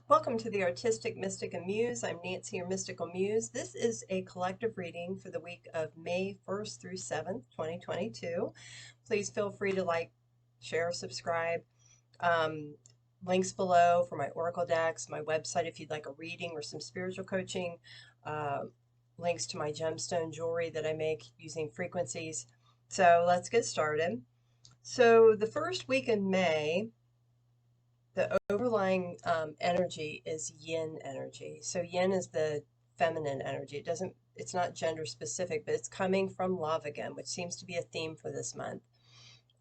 Welcome to the Artistic Mystic Muse. I'm Nancy, your Mystical Muse. This is a collective reading for the week of May 1st through 7th, 2022. Please feel free to like, share, subscribe. Um, Links below for my oracle decks, my website if you'd like a reading or some spiritual coaching, uh, links to my gemstone jewelry that I make using frequencies. So let's get started. So the first week in May, the overlying energy is yin energy. So yin is the feminine energy. It's not gender specific, but it's coming from love again, which seems to be a theme for this month.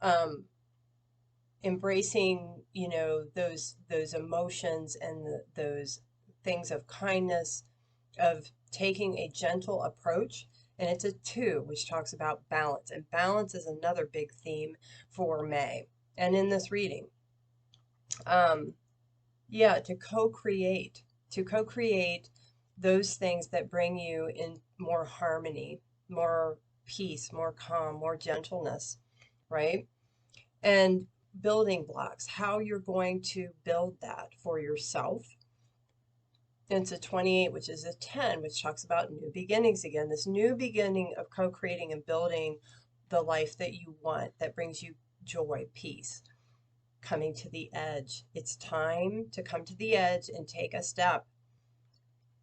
Um, Embracing, those emotions and those things of kindness, of taking a gentle approach. And it's a 2, which talks about balance. And balance is another big theme for May. And in this reading, um, yeah, to co-create those things that bring you in more harmony, more peace, more calm, more gentleness, right? And building blocks, how you're going to build that for yourself. And it's a 28, which is a 10, which talks about new beginnings again, this new beginning of co-creating and building the life that you want, that brings you joy, peace. Coming to the edge. It's time to come to the edge and take a step.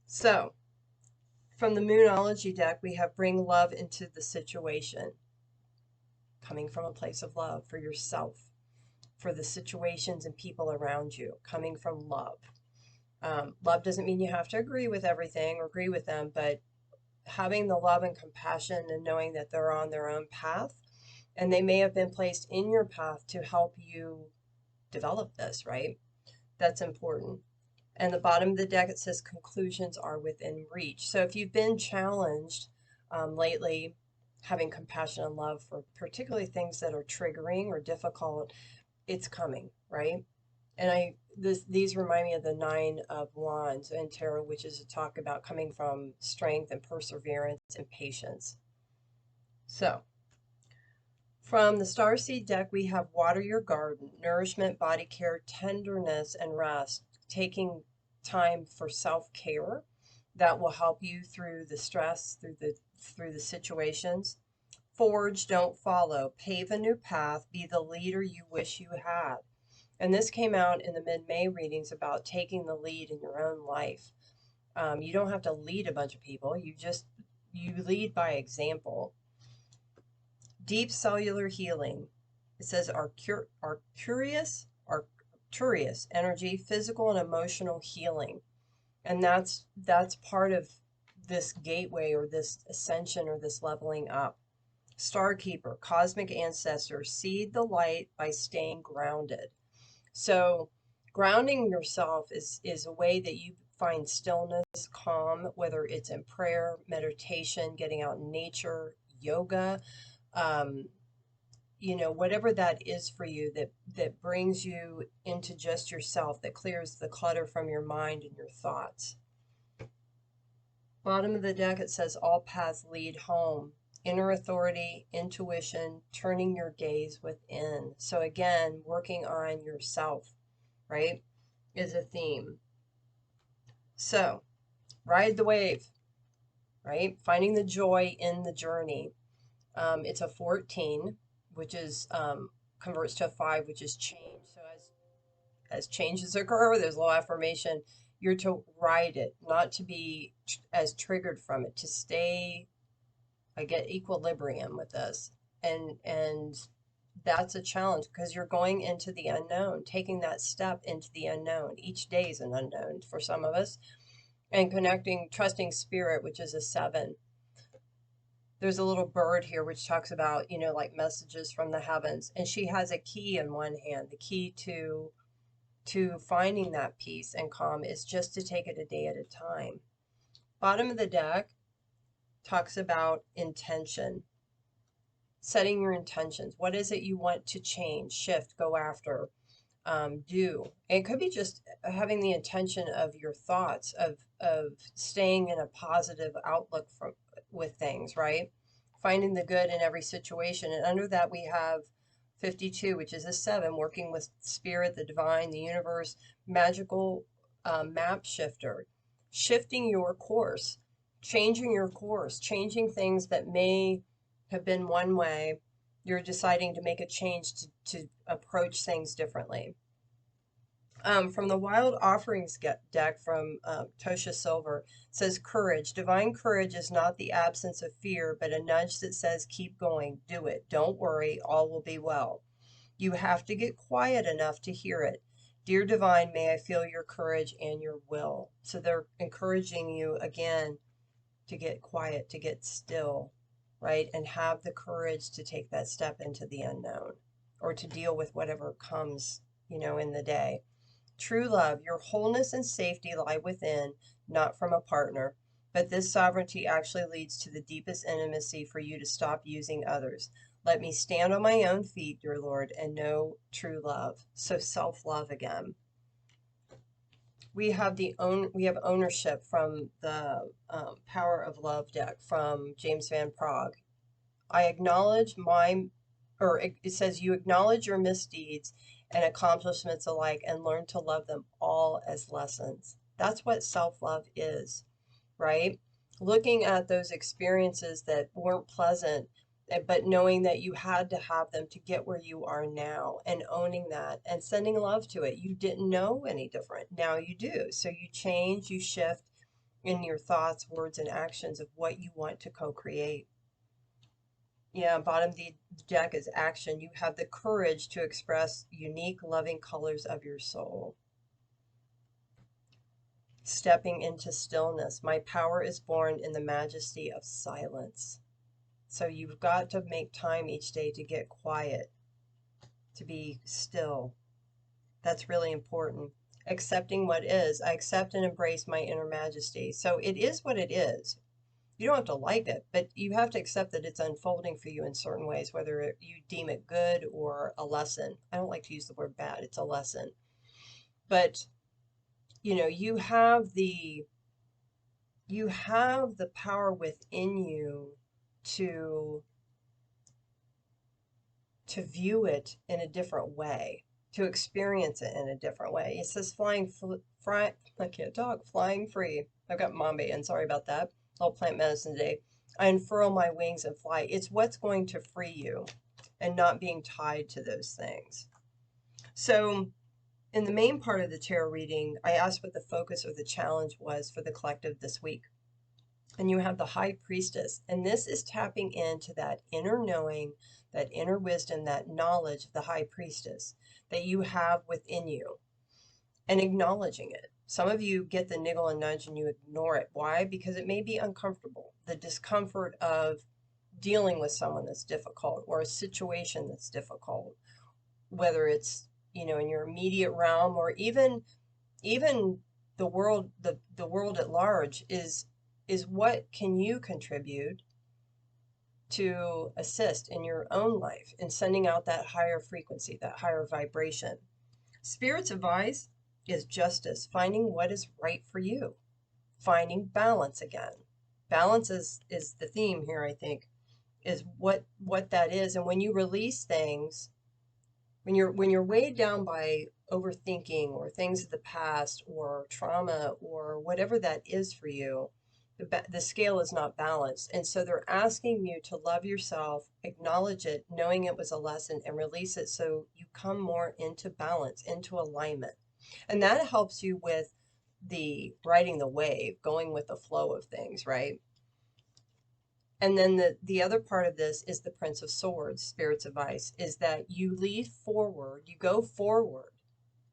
So, from the Moonology deck, we have bring love into the situation. Coming from a place of love for yourself, for the situations and people around you. Coming from love. Love doesn't mean you have to agree with everything or agree with them, but having the love and compassion and knowing that they're on their own path and they may have been placed in your path to help you develop this, right? That's important. And the bottom of the deck, it says conclusions are within reach. So if you've been challenged lately, having compassion and love for particularly things that are triggering or difficult, it's coming, right? And these remind me of the 9 of Wands in tarot, which is a talk about coming from strength and perseverance and patience. So from the Starseed deck, we have water your garden, nourishment, body care, tenderness, and rest. Taking time for self-care that will help you through the stress, through the situations. Forge, don't follow. Pave a new path. Be the leader you wish you had. And this came out in the mid-May readings about taking the lead in your own life. You don't have to lead a bunch of people. You lead by example. Deep cellular healing. It says Arcturus energy, physical and emotional healing. And that's part of this gateway or this ascension or this leveling up. Starkeeper, cosmic ancestor, seed the light by staying grounded. So grounding yourself is a way that you find stillness, calm, whether it's in prayer, meditation, getting out in nature, yoga, um, whatever that is for you that brings you into just yourself, that clears the clutter from your mind and your thoughts. Bottom of the deck, it says all paths lead home. Inner authority, intuition, turning your gaze within. So again, working on yourself, right, is a theme. So ride the wave, right? Finding the joy in the journey. It's a 14, which is converts to a 5, which is change. So as changes occur, there's a little affirmation. You're to ride it, not to be as triggered from it, to stay, I get equilibrium with this. And that's a challenge because you're going into the unknown, taking that step into the unknown. Each day is an unknown for some of us. And connecting, trusting spirit, which is a 7. There's a little bird here which talks about, like messages from the heavens. And she has a key in one hand. The key to finding that peace and calm is just to take it a day at a time. Bottom of the deck talks about intention. Setting your intentions. What is it you want to change, shift, go after, do? And it could be just having the intention of your thoughts, of staying in a positive outlook with things, right? Finding the good in every situation. And under that, we have 52, which is a 7, working with spirit, the divine, the universe, magical map shifter, shifting your course, changing your course, changing things that may have been one way. You're deciding to make a change to approach things differently. From the Wild Offerings deck from Tosha Silver, says courage. Divine courage is not the absence of fear, but a nudge that says keep going, do it, don't worry, all will be well. You have to get quiet enough to hear it. Dear Divine, may I feel your courage and your will. So they're encouraging you again to get quiet, to get still, right? And have the courage to take that step into the unknown or to deal with whatever comes, in the day. True love, your wholeness and safety lie within, not from a partner. But this sovereignty actually leads to the deepest intimacy for you to stop using others. Let me stand on my own feet, dear Lord, and know true love. So self-love again. We have ownership from the Power of Love deck from James Van Prague. I acknowledge it says you acknowledge your misdeeds and accomplishments alike and learn to love them all as lessons. That's what self-love is, right? Looking at those experiences that weren't pleasant, but knowing that you had to have them to get where you are now and owning that and sending love to it. You didn't know any different. Now you do. So you change, you shift in your thoughts, words, and actions of what you want to co-create. Yeah, bottom of the deck is action. You have the courage to express unique, loving colors of your soul. Stepping into stillness. My power is born in the majesty of silence. So you've got to make time each day to get quiet, to be still. That's really important. Accepting what is. I accept and embrace my inner majesty. So it is what it is. You don't have to like it, but you have to accept that it's unfolding for you in certain ways, whether you deem it good or a lesson. I don't like to use the word bad, it's a lesson. But, you have the power within you to view it in a different way, to experience it in a different way. It says flying free. I've got Mambe in, sorry about that. All plant medicine today. I unfurl my wings and fly. It's what's going to free you and not being tied to those things. So in the main part of the tarot reading, I asked what the focus or the challenge was for the collective this week. And you have the High Priestess. And this is tapping into that inner knowing, that inner wisdom, that knowledge of the High Priestess that you have within you and acknowledging it. Some of you get the niggle and nudge and you ignore it. Why? Because it may be uncomfortable. The discomfort of dealing with someone that's difficult or a situation that's difficult, whether it's, in your immediate realm or even the world, the world at large is what can you contribute to assist in your own life in sending out that higher frequency, that higher vibration. Spirit's advice is justice, finding what is right for you, finding balance again. Balance is the theme here, I think, is what that is. And when you release things, when you're weighed down by overthinking or things of the past or trauma or whatever that is for you, the scale is not balanced. And so they're asking you to love yourself, acknowledge it, knowing it was a lesson, and release it so you come more into balance, into alignment. And that helps you with the riding the wave, going with the flow of things, right? And then the other part of this is the Prince of Swords, Spirit's advice, is that you lead forward, you go forward.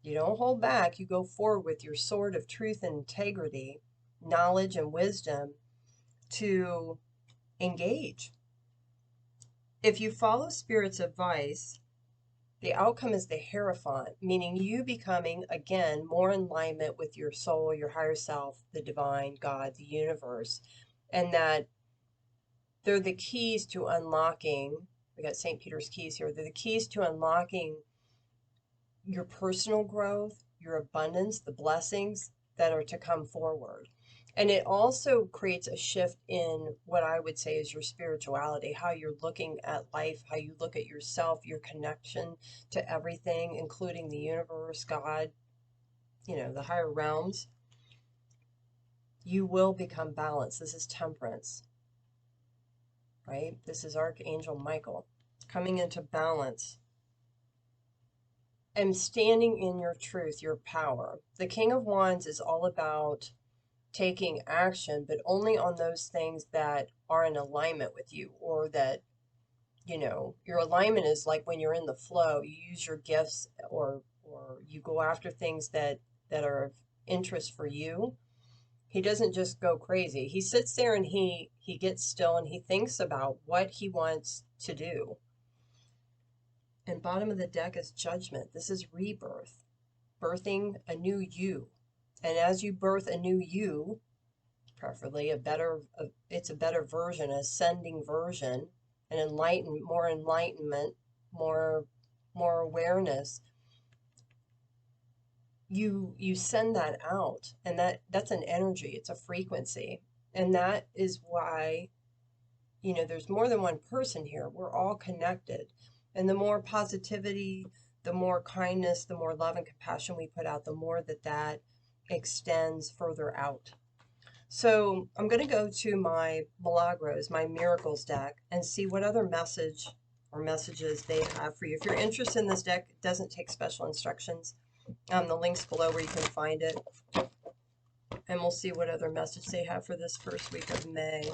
You don't hold back, you go forward with your sword of truth and integrity, knowledge and wisdom to engage. If you follow Spirit's advice, the outcome is the Hierophant, meaning you becoming, again, more in alignment with your soul, your higher self, the divine, God, the universe, and that they're the keys to unlocking, we got St. Peter's keys here, they're the keys to unlocking your personal growth, your abundance, the blessings that are to come forward. And it also creates a shift in what I would say is your spirituality, how you're looking at life, how you look at yourself, your connection to everything, including the universe, God, the higher realms, you will become balanced. This is temperance, right? This is Archangel Michael coming into balance and standing in your truth, your power. The King of Wands is all about taking action, but only on those things that are in alignment with you, or that, your alignment is like when you're in the flow, you use your gifts, or you go after things that are of interest for you. He doesn't just go crazy. He sits there and he gets still and he thinks about what he wants to do. And bottom of the deck is Judgment. This is rebirth, birthing a new you. And as you birth a new you, preferably it's a better version, ascending version, an more enlightenment, more awareness. You send that out, and that's an energy, it's a frequency. And that is why, there's more than one person here. We're all connected. And the more positivity, the more kindness, the more love and compassion we put out, the more that extends further out. So I'm going to go to my Milagros, my Miracles deck, and see what other message or messages they have for you. If you're interested in this deck, it doesn't take special instructions. The link's below where you can find it. And we'll see what other message they have for this first week of May.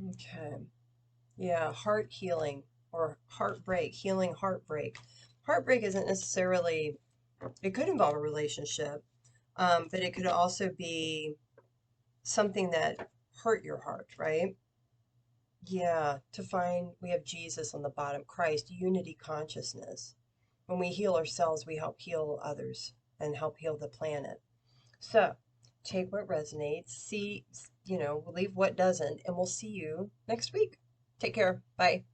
Okay. Yeah, heart healing or heartbreak, healing heartbreak. Heartbreak isn't necessarily, it could involve a relationship, but it could also be something that hurt your heart, right? Yeah, we have Jesus on the bottom, Christ, unity consciousness. When we heal ourselves, we help heal others and help heal the planet. So take what resonates, leave what doesn't, and we'll see you next week. Take care. Bye.